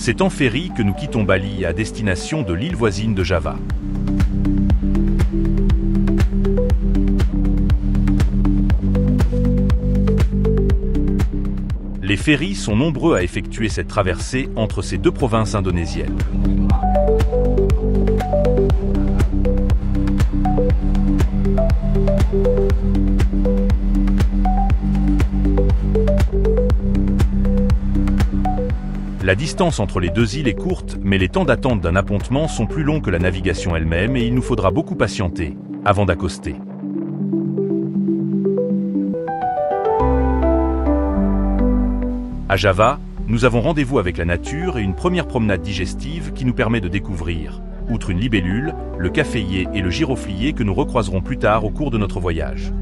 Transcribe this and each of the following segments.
C'est en ferry que nous quittons Bali à destination de l'île voisine de Java. Les ferrys sont nombreux à effectuer cette traversée entre ces deux provinces indonésiennes. La distance entre les deux îles est courte, mais les temps d'attente d'un appontement sont plus longs que la navigation elle-même et il nous faudra beaucoup patienter avant d'accoster. À Java, nous avons rendez-vous avec la nature et une première promenade digestive qui nous permet de découvrir, outre une libellule, le caféier et le giroflier que nous recroiserons plus tard au cours de notre voyage.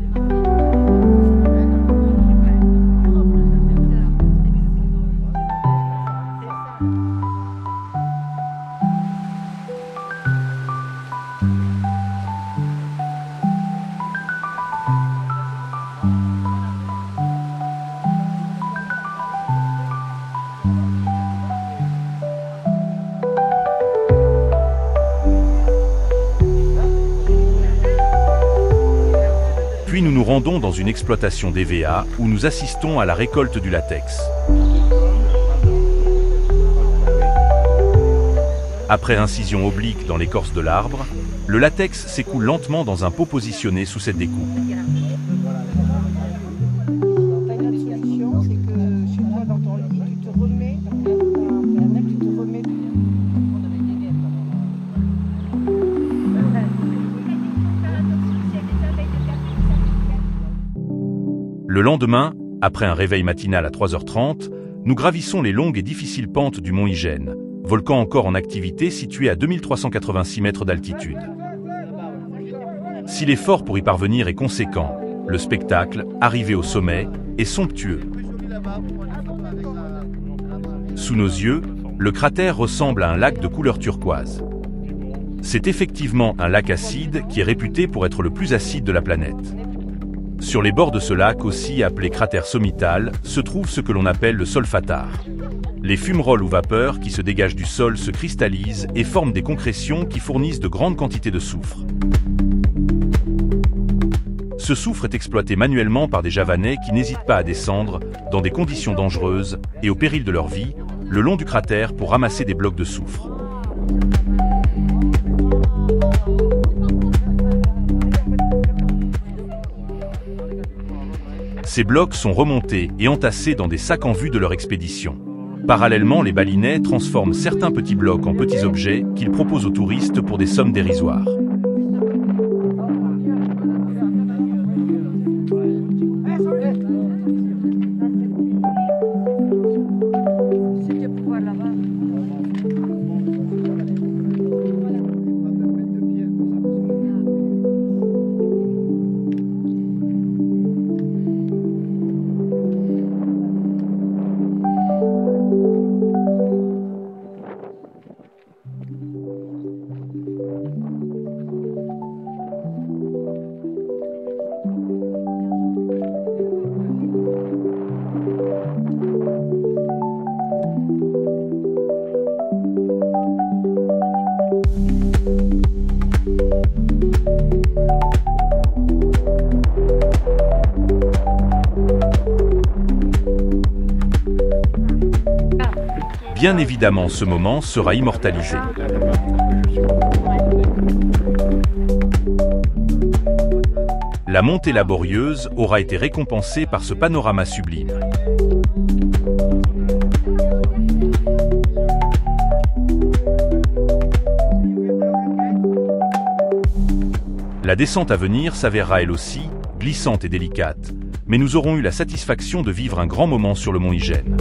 Puis nous nous rendons dans une exploitation d'EVA où nous assistons à la récolte du latex. Après incision oblique dans l'écorce de l'arbre, le latex s'écoule lentement dans un pot positionné sous cette découpe. Le lendemain, après un réveil matinal à 3h30, nous gravissons les longues et difficiles pentes du mont Ijen, volcan encore en activité situé à 2386 mètres d'altitude. Si l'effort pour y parvenir est conséquent, le spectacle, arrivé au sommet, est somptueux. Sous nos yeux, le cratère ressemble à un lac de couleur turquoise. C'est effectivement un lac acide qui est réputé pour être le plus acide de la planète. Sur les bords de ce lac, aussi appelé cratère sommital, se trouve ce que l'on appelle le solfatar. Les fumerolles ou vapeurs qui se dégagent du sol se cristallisent et forment des concrétions qui fournissent de grandes quantités de soufre. Ce soufre est exploité manuellement par des Javanais qui n'hésitent pas à descendre, dans des conditions dangereuses et au péril de leur vie, le long du cratère pour ramasser des blocs de soufre. Ces blocs sont remontés et entassés dans des sacs en vue de leur expédition. Parallèlement, les Balinais transforment certains petits blocs en petits objets qu'ils proposent aux touristes pour des sommes dérisoires. Bien évidemment, ce moment sera immortalisé. La montée laborieuse aura été récompensée par ce panorama sublime. La descente à venir s'avérera elle aussi glissante et délicate, mais nous aurons eu la satisfaction de vivre un grand moment sur le mont Ijen.